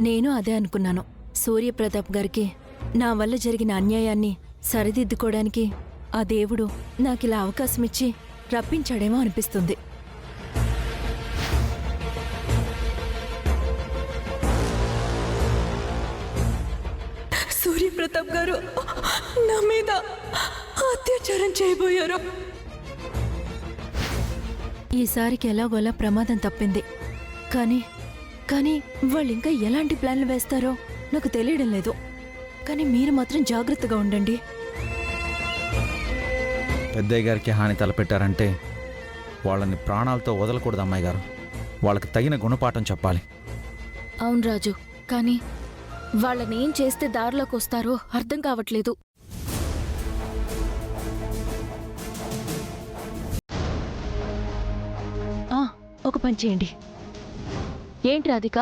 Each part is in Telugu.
నేను అదే అనుకున్నాను. సూర్యప్రతాప్ గారికి నా వల్ల జరిగిన అన్యాయాన్ని సరిదిద్దుకోవడానికి ఆ దేవుడు నాకిలా అవకాశమిచ్చి రప్పించాడేమో అనిపిస్తుంది. సూర్యప్రతాప్ గారు నా మీద అత్యాచారం చేయబోయారు. ఈసారికి ఎలాగోలా ప్రమాదం తప్పింది. కానీ వాళ్ళు ఇంకా ఎలాంటి ప్లాన్లు వేస్తారో నాకు తెలియడం లేదు. కానీ మీరు మాత్రం జాగ్రత్తగా ఉండండి. పెద్దయ్య గారికి హాని తలపెట్టారంటే వాళ్ళని ప్రాణాలతో వదలకూడదు అమ్మాయి గారు. వాళ్ళకి తగిన గుణపాఠం చెప్పాలి. అవును రాజు, కానీ వాళ్ళని ఏం చేస్తే దారిలోకి వస్తారో అర్థం కావట్లేదు. ఒక పని చేయండి. ఏంటి రాధిక?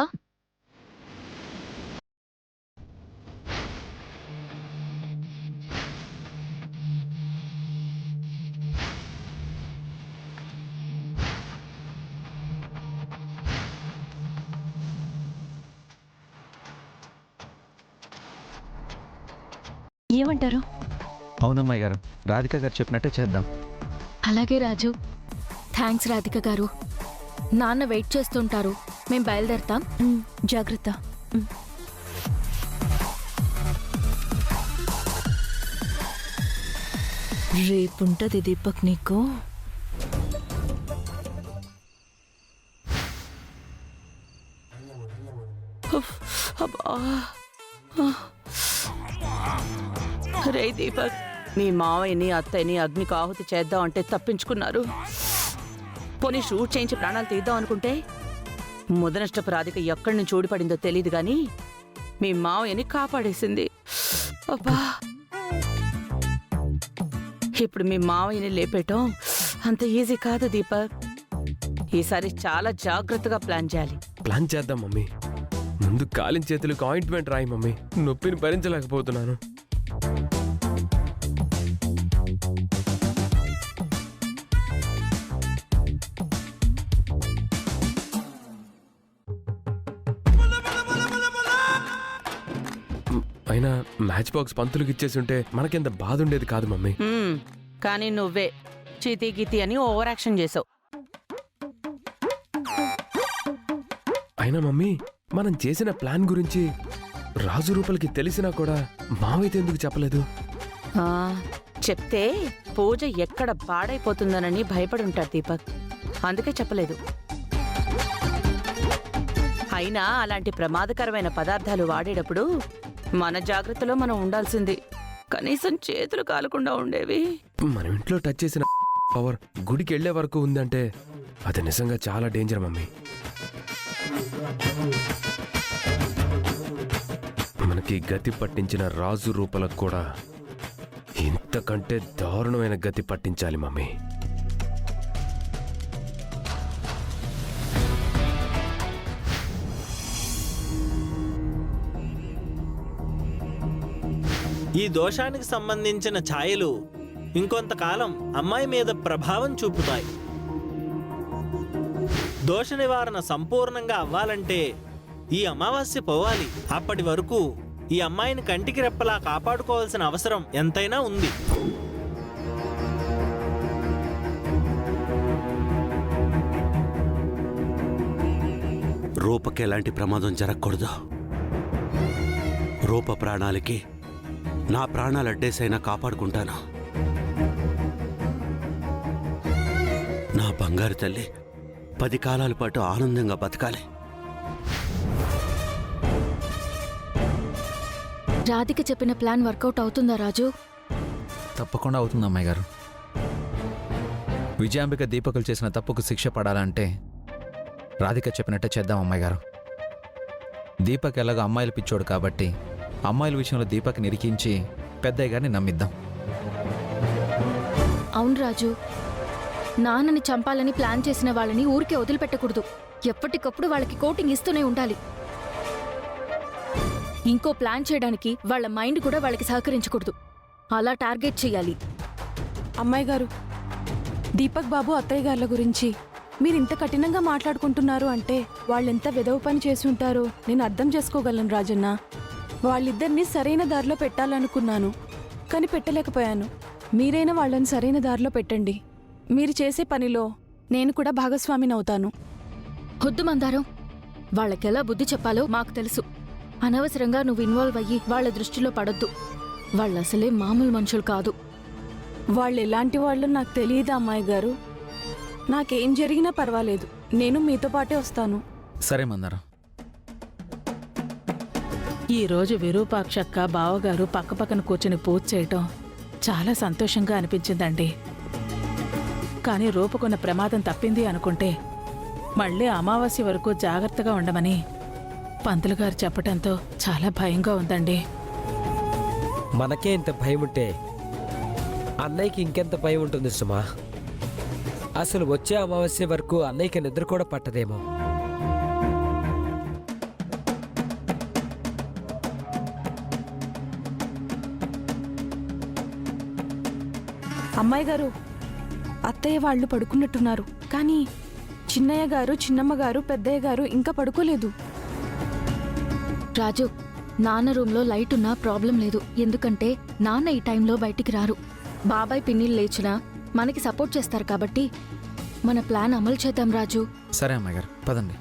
ఏమంటారు? అవునమ్మాయి గారు, రాధిక గారు చెప్పినట్టే చేద్దాం. అలాగే రాజు. థ్యాంక్స్ రాధిక గారు. నాన్న వెయిట్ చేస్తుంటారు, మేం బయలుదేరతాం. జాగ్రత్త. రేపుంటది దీపక్ నీకు. రే దీపక్, మీ మావయ్యని అత్తయ్యని అగ్నికి ఆహుతి చేద్దాం అంటే తప్పించుకున్నారు. పోనీ షూట్ చేయించి ప్రాణాలు తీద్దాం అనుకుంటే ముదనష్టపు రాధిక ఎక్కడి నుంచి ఊడిపడిందో తెలీదు గాని మీ మావయ్యని కాపాడేసింది. అబ్బా, ఇప్పుడు మీ మావయ్యని లేపేయటం అంత ఈజీ కాదు దీపక్. ఈసారి చాలా జాగ్రత్తగా ప్లాన్ చేయాలి. ప్లాన్ చేద్దాం మమ్మీ. ముందు కాలిన చేతులకు ఆయింట్మెంట్ రాయి మమ్మీ. నొప్పిని భరించలేకపోతున్నాను. అయినా మ్యాచ్ బాక్స్ పంతులకు ఇచ్చేసి ఉంటే మనకెంత బాధ ఉండేది కాదు మమ్మీ. కానీ నువ్వే చీతీ గీతి అని ఓవర్ యాక్షన్ చేసావు. అయినా మమ్మీ, మనం చేసిన ప్లాన్ గురించి రాజు రూపలకి తెలిసినా కూడా మావైతే ఎందుకు చెప్పలేదు? చెప్తే పూజ ఎక్కడ పాడైపోతుందనని భయపడుంటాడు దీపక్, అందుకే చెప్పలేదు. అయినా అలాంటి ప్రమాదకరమైన పదార్థాలు వాడేటప్పుడు మన జాగ్రత్తలో మనం ఉండాల్సింది. కనీసం చేతులు కాలకుండా ఉండేవి. మనం ఇంట్లో టచ్ చేసిన పవర్ గుడికి వెళ్లే వరకు ఉందంటే అది నిజంగా చాలా డేంజర్ మమ్మీ. మనకి గతి పట్టించిన రాజు రూపలకు కూడా ఇంతకంటే దారుణమైన గతి పట్టించాలి మమ్మీ. ఈ దోషానికి సంబంధించిన ఛాయలు ఇంకొంతకాలం అమ్మాయి మీద ప్రభావం చూపుతాయి. దోష నివారణ సంపూర్ణంగా అవ్వాలంటే ఈ అమావాస్య పోవాలి. అప్పటి వరకు ఈ అమ్మాయిని కంటికి రెప్పలా కాపాడుకోవాల్సిన అవసరం ఎంతైనా ఉంది. రూపకి ఎలాంటి ప్రమాదం జరగకూడదు. రూప ప్రాణాలకి నా ప్రాణాలు అడ్డేసైనా కాపాడుకుంటాను. నా బంగారు తల్లి 10 కాలాల పాటు ఆనందంగా బతకాలి. రాధిక చెప్పిన ప్లాన్ వర్కౌట్ అవుతుందా రాజు? తప్పకుండా అవుతుంది అమ్మాయి గారు. విజయాంబిక దీపకులు చేసిన తప్పుకు శిక్ష పడాలంటే రాధిక చెప్పినట్టే చేద్దాం అమ్మాయి గారు. దీపక్ ఎలాగో అమ్మాయిలు పిచ్చోడు కాబట్టి అమ్మాయిల విషయంలో దీపక్ నిరికించి పెద్దయ్య గారిని నమ్మిద్దాం. అవును రాజు, నాన్నని చంపాలని ప్లాన్ చేసిన వాళ్ళని ఊరికే వదిలిపెట్టకూడదు. ఎప్పటికప్పుడు వాళ్ళకి కోటింగ్ ఇస్తూనే ఉండాలి. ఇంకో ప్లాన్ చేయడానికి వాళ్ళ మైండ్ కూడా వాళ్ళకి సహకరించకూడదు. అలా టార్గెట్ చెయ్యాలి. అమ్మాయి గారు, దీపక్ బాబు అత్తయ్య గార్ల గురించి మీరు ఇంత కఠినంగా మాట్లాడుకుంటున్నారు అంటే వాళ్ళెంత వెదవ పని చేసి ఉంటారో నేను అర్థం చేసుకోగలను రాజన్న. వాళ్ళిద్దరినీ సరైన దారిలో పెట్టాలనుకున్నాను, కానీ పెట్టలేకపోయాను. మీరైనా వాళ్ళని సరైన దారిలో పెట్టండి. మీరు చేసే పనిలో నేను కూడా భాగస్వామినవుతాను. వద్దు మందారం, వాళ్ళకెలా బుద్ధి చెప్పాలో మాకు తెలుసు. అనవసరంగా నువ్వు ఇన్వాల్వ్ అయ్యి వాళ్ళ దృష్టిలో పడొద్దు. వాళ్ళసలే మామూలు మనుషులు కాదు. వాళ్ళు ఎలాంటి వాళ్ళు నాకు తెలియదు అమ్మాయి గారు. నాకేం జరిగినా పర్వాలేదు, నేను మీతో పాటే వస్తాను. సరే మందారం. ఈ రోజు విరూపాక్షక్క బావగారు పక్కపక్కన కూర్చుని పూజ చేయటం చాలా సంతోషంగా అనిపించిందండి. కానీ రూపకున్న ప్రమాదం తప్పింది అనుకుంటే మళ్ళీ అమావాస్య వరకు జాగ్రత్తగా ఉండమని పంతులు గారు చెప్పటంతో చాలా భయంగా ఉందండి. మనకే ఇంత భయం ఉంటే అన్నయ్యకి ఇంకెంత భయం ఉంటుంది సుమా. అసలు వచ్చే అమావాస్య వరకు అన్నయ్యకి నిద్ర కూడా పట్టదేమో. అమ్మాయి గారు, అత్తయ్య వాళ్ళు పడుకున్నట్టున్నారు, కానీ చిన్నయ్య గారు, చిన్నమ్మ గారు, పెద్దయ్య గారు ఇంకా పడుకోలేదు. రాజు, నాన్న రూమ్లో లైట్ ఉన్నా ప్రాబ్లం లేదు. ఎందుకంటే నాన్న ఈ టైంలో బయటికి రారు. బాబాయ్ పిన్నిలు లేచినా మనకి సపోర్ట్ చేస్తారు కాబట్టి మన ప్లాన్ అమలు చేద్దాం రాజు. సరే అమ్మాయి గారు, పదండి.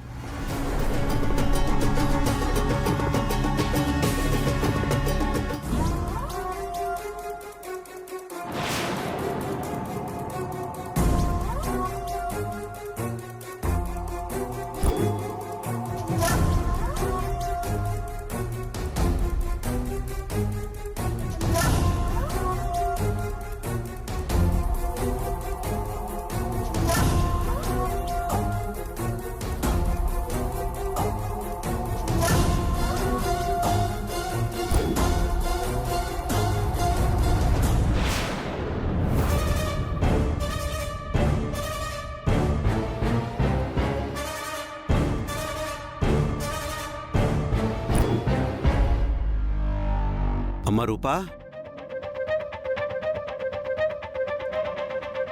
అమ్మ రూపా,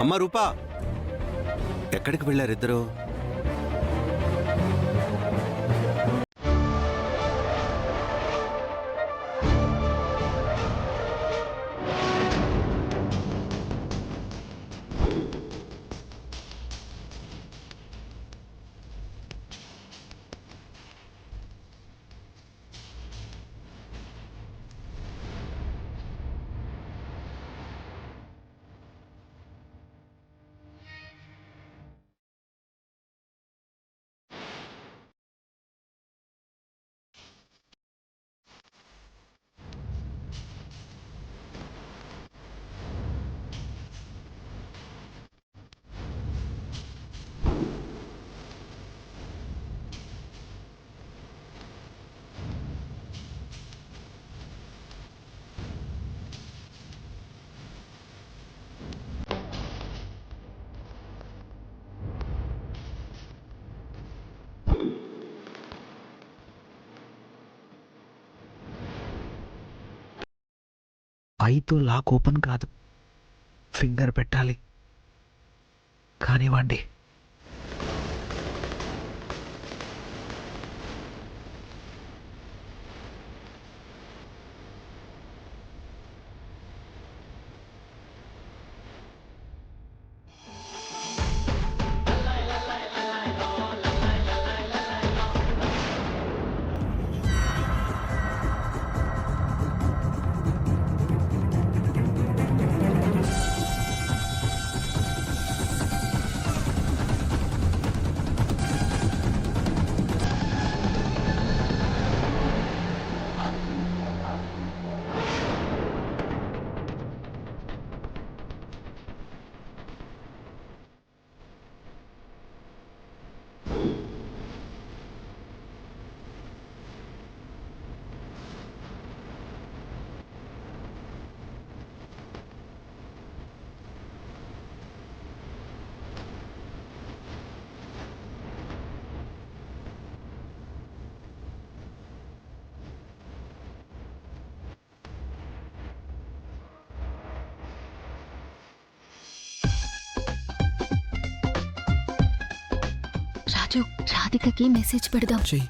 అమ్మ రూపా, ఎక్కడికి వెళ్ళారిద్దరు? ఐతో లాక్ ఓపెన్ కాదు, ఫింగర్ పెట్టాలి. కానివ్వండి. రాజు, రాధికకి మెసేజ్ పెడదాం. చెయ్యి.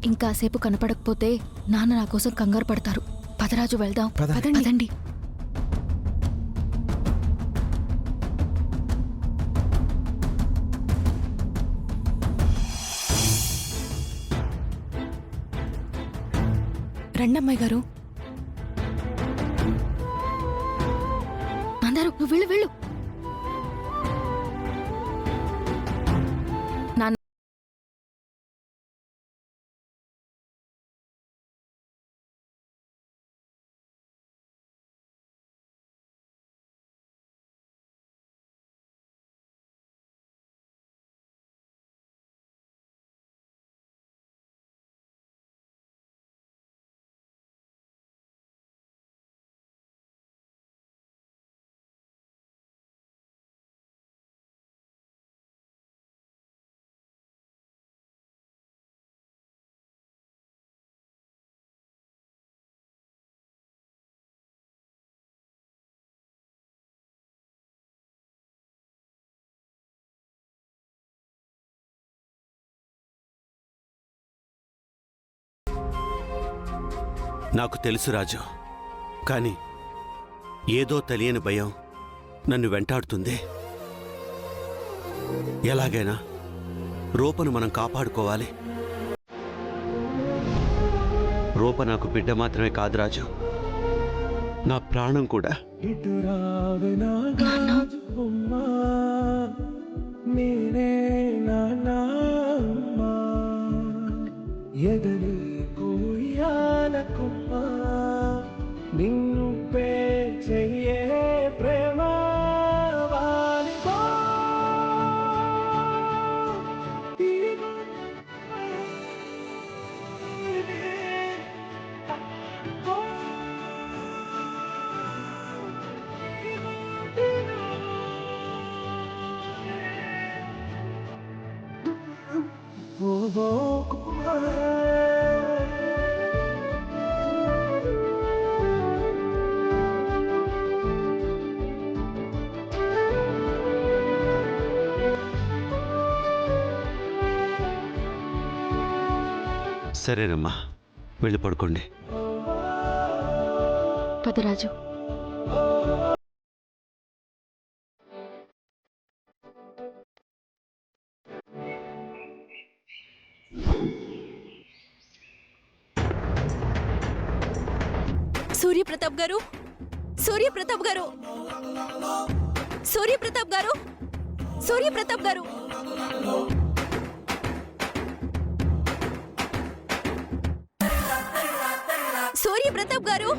ఇంకాసేపు కనపడకపోతే నాన్న నా కోసం కంగారు పడతారు. పదరాజు, వెళ్దాం. పద. పదండి. రండమ్మాయి గారు. మందారు, నువ్వు వెళ్ళు వెళ్ళు. నాన్న, నాకు తెలుసు రాజు, కానీ ఏదో తెలియని భయం నన్ను వెంటాడుతుంది. ఎలాగైనా రూపను మనం కాపాడుకోవాలి. రూప నాకు బిడ్డ మాత్రమే కాదు రాజు, నా ప్రాణం కూడా. సరేనమ్మా, వెళ్ళి పడుకోండి. పదరాజు. సూర్యప్రతాప్ గారు, సూర్యప్రతాప్ గారు, సూర్యప్రతాప్ గారు, సూర్యప్రతాప్ గారు. సూర్యప్రతాప్ గారు.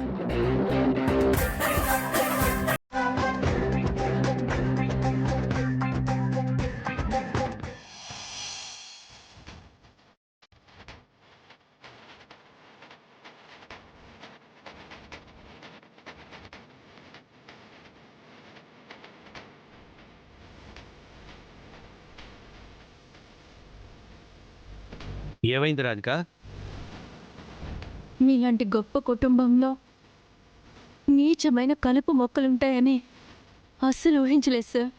ఏమైంది రాధిక? మీలాంటి గొప్ప కుటుంబంలో నీచమైన కలుపు మొక్కలుంటాయని అస్సలు ఊహించలేదు సార్.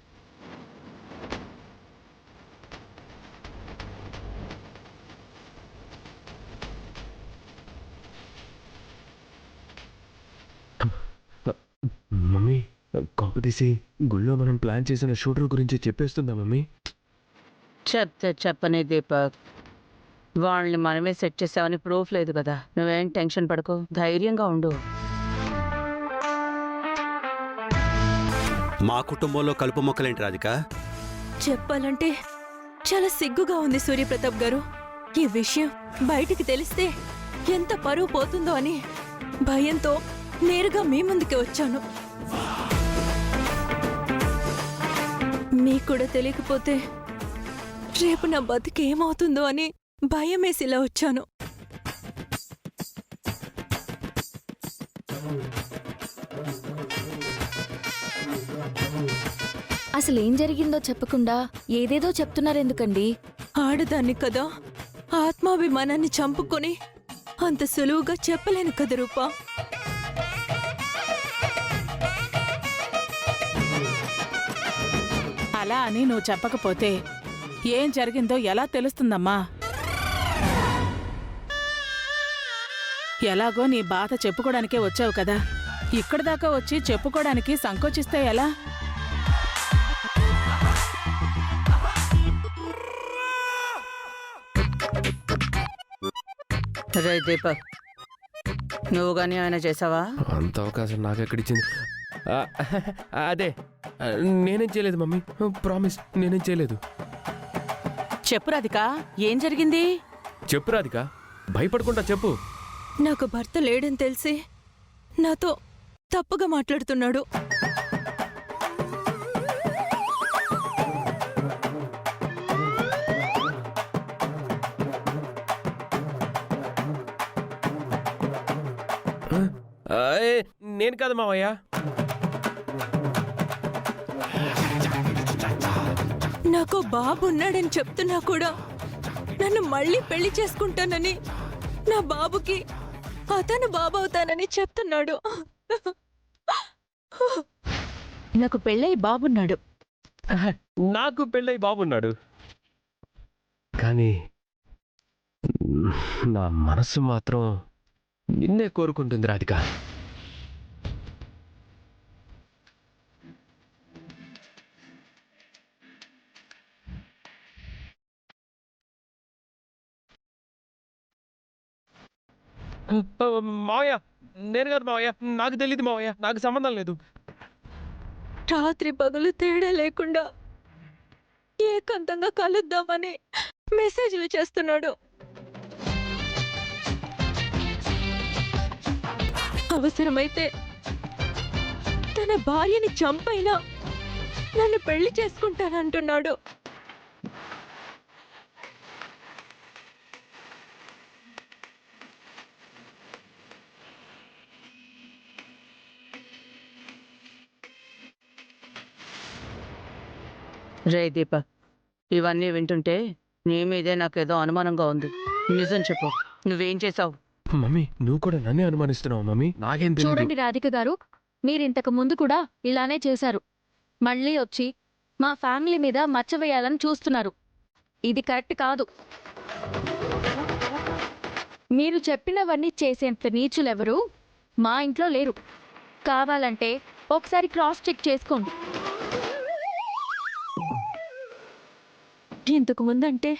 మమ్మీ, కాంపిటీసి గుళ్ళో మనం ప్లాన్ చేసిన షూటర్ గురించి చెప్పేస్తుందా మమ్మీ? చెప్తే చెప్పనే దీపక్, వాళ్ళని మనమే సెట్ చేసామని ప్రూఫ్ లేదు కదా. నువ్వేం టెన్షన్ పడకు, ధైర్యంగా ఉండు. మా కుటుంబంలో కలుపు మొక్కలేంటి రాధిక? చెప్పాలంటే చాలా సిగ్గుగా ఉంది సూర్యప్రతాప్ గారు. ఈ విషయం బయటికి తెలిస్తే ఎంత పరువు పోతుందో అని భయంతో నేరుగా మీ ముందుకే వచ్చాను. మీకు కూడా తెలియకపోతే రేపు నా బతికి ఏమవుతుందో అని భయమేసి ఇలా వచ్చాను. అసలు ఏం జరిగిందో చెప్పకుండా ఏదేదో చెప్తున్నారెందుకండి? ఆడదాన్ని కదా, ఆత్మాభిమానాన్ని చంపుకొని అంత సులువుగా చెప్పలేను కదా రూపా. అలా అని నువ్వు చెప్పకపోతే ఏం జరిగిందో ఎలా తెలుస్తుందమ్మా? ఎలాగో నీ బాధ చెప్పుకోవడానికే వచ్చావు కదా, ఇక్కడి దాకా వచ్చి చెప్పుకోవడానికి సంకోచిస్తే ఎలా? రే దీపక్, నువ్వు గానీ ఆయన చేసావా? అంత అవకాశం నాకెక్కడిచ్చింది? ఆ, అదే నేనేం చేయలేదు మమ్మీ, ప్రామిస్ నేనేం చేయలేదు. చెప్పు రాధిక, ఏం జరిగింది? చెప్పు రాధిక, భయపడకుండా చెప్పు. నాకు భర్త లేడని తెలిసి నాతో తప్పుగా మాట్లాడుతున్నాడు. నేను కాదు మావయ్య. నాకు బాబు ఉన్నాడని చెప్తున్నా కూడా నన్ను మళ్ళీ పెళ్లి చేసుకుంటానని, నా బాబుకి అతను బాబు అవుతానని చెప్తున్నాడు. నాకు పెళ్ళై బాబున్నాడు. నాకు పెళ్ళై బాబున్నాడు, కానీ నా మనసు మాత్రం నిన్నే కోరుకుంటుంది రాధిక. మావయ్య, నేను కాదు మావయ్య, నాకు తెలియదు మావయ్య, నాకు సంబంధం లేదు. రాత్రి పగలు తేడా లేకుండా ఏకాంతంగా కలుద్దామని మెసేజ్లు చేస్తున్నాడు. అవసరమైతే తన భార్యని చంపైనా నన్ను పెళ్లి చేసుకుంటానంటున్నాడు. రే దీపక్, ఇవన్నీ వింటుంటే నీ మీదే నాకేదో అనుమానంగా ఉంది. నిజం చెప్పు, నువ్వేం చేసావు? మమ్మీ, నువ్వు కూడా నన్నే అనుమానిస్తున్నావు మమ్మీ. నాకేం తెలియదు. చూడండి రాధిక గారు, మీరింతకు ముందు కూడా ఇలానే చేశారు. మళ్ళీ వచ్చి మా ఫ్యామిలీ మీద మచ్చ వేయాలని చూస్తున్నారు. ఇది కరెక్ట్ కాదు. మీరు చెప్పినవన్నీ చేసేంత నీచులెవరూ మా ఇంట్లో లేరు. కావాలంటే ఒకసారి క్రాస్ చెక్ చేసుకోండి. ఇంతకు ముందంటే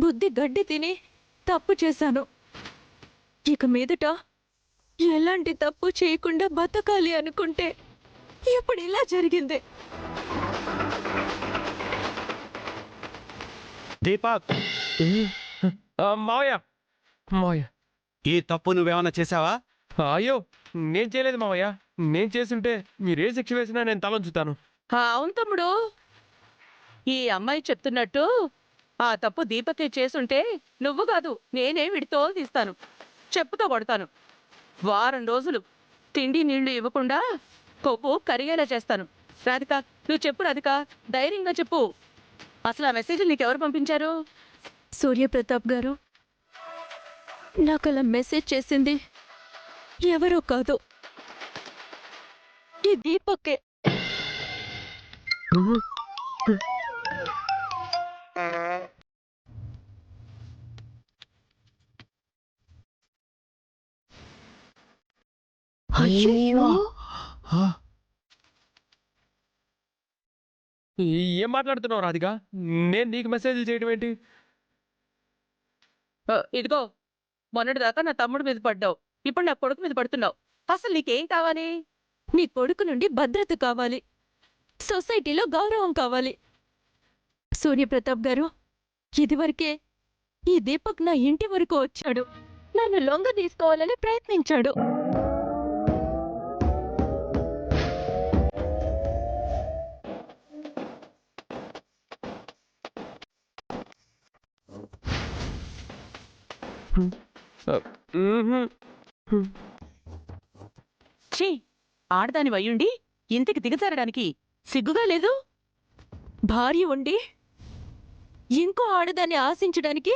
బుద్ధి గడ్డి తిని తప్పు చేశాను. ఇక మీదట ఎలాంటి తప్పు చేయకుండా బతకాలి అనుకుంటే ఇప్పుడు ఇలా జరిగింది. దీపక్, మావయ్య, మావయ్య, ఈ తప్పు నువ్వేమన్నా చేసావా? అయ్యో నేను చేయలేదు మావయ్య. నేను చేస్తుంటే మీరే శిక్ష వేసినా నేను తలంచుతాను. అవును తమ్ముడు, ఈ అమ్మాయి చెప్తున్నట్టు ఆ తప్పు దీపకే చేసుంటే నువ్వు కాదు నేనే విడితో తీస్తాను, చెప్పుతో కొడతాను. వారం రోజులు తిండి నీళ్లు ఇవ్వకుండా కొవ్వు కరిగేలా చేస్తాను. రాధిక, నువ్వు చెప్పు రాధిక, ధైర్యంగా చెప్పు. అసలు ఆ మెసేజ్ నీకెవరు పంపించారు? సూర్యప్రతాప్ గారు నాకు అలా మెసేజ్ చేసింది ఎవరో కాదు, ఈ దీపకే. అయ్యో, ఏం మాట్లాడుతున్నావు రాధిక? నేను నీకు మెసేజ్లు చేయడం ఏంటి? ఇదిగో, మొన్నటిదాకా నా తమ్ముడు మీద పడ్డావు, ఇప్పుడు నా కొడుకు మీద పడుతున్నావు. అసలు నీకేం కావాలి? నీ కొడుకు నుండి భద్రత కావాలి, సొసైటీలో గౌరవం కావాలి. సూర్యప్రతాప్ గారు, ఇదివరకే ఈ దీపక్ నా ఇంటి వరకు వచ్చాడు, నన్ను లొంగ తీసుకోవాలని ప్రయత్నించాడు. ఛీ, ఆడదాని వయ్యుండి ఇంటికి దిగజారడానికి సిగ్గుగా లేదు? భార్య ఉండి ఇంకో ఆడదాన్ని ఆశించడానికి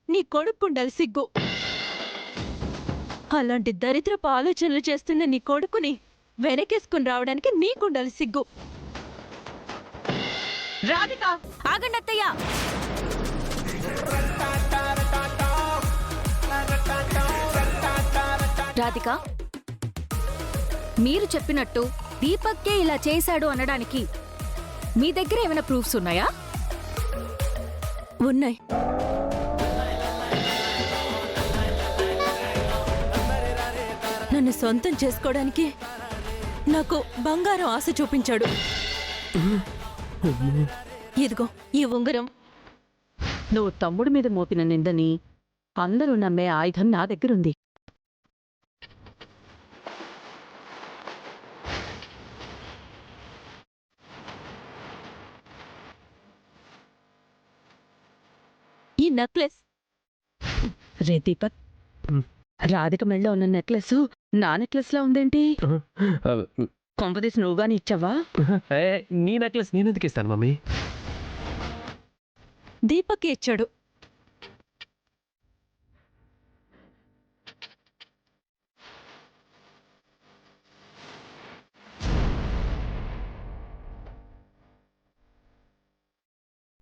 నీ కొడుకుండాలి సిగ్గు. అలాంటి దరిద్రపు ఆలోచనలు చేస్తున్న నీ కొడుకుని వెనకేసుకుని రావడానికి నీకుండాలి సిగ్గు. రాధిక, ఆగండి అత్తయ్య. రాధిక, మీరు చెప్పినట్టు దీపక్కే ఇలా చేశాడు అనడానికి మీ దగ్గర ఏమైనా ప్రూఫ్స్ ఉన్నాయా? ఉన్నాయి. నన్ను సొంతం చేసుకోవడానికి నాకు బంగారం ఆశ చూపించాడు. ఇదిగో ఈ ఉంగరం. నువ్వు తమ్ముడి మీద మోపిన నిందని అందరూ నమ్మే ఆయుధం నా దగ్గరుంది. ఈ నెక్లెస్. రే దీపక్, రాధిక మెళ్ళలో ఉన్న నెక్లెస్ నా నెక్లెస్ లా ఉందేంటి? కొంపదీసి నువ్వుగాని ఇచ్చావా? నీ నెక్లెస్ నేను ఎందుకు ఇస్తాను మమ్మీ? దీపక్ ఇచ్చాడు.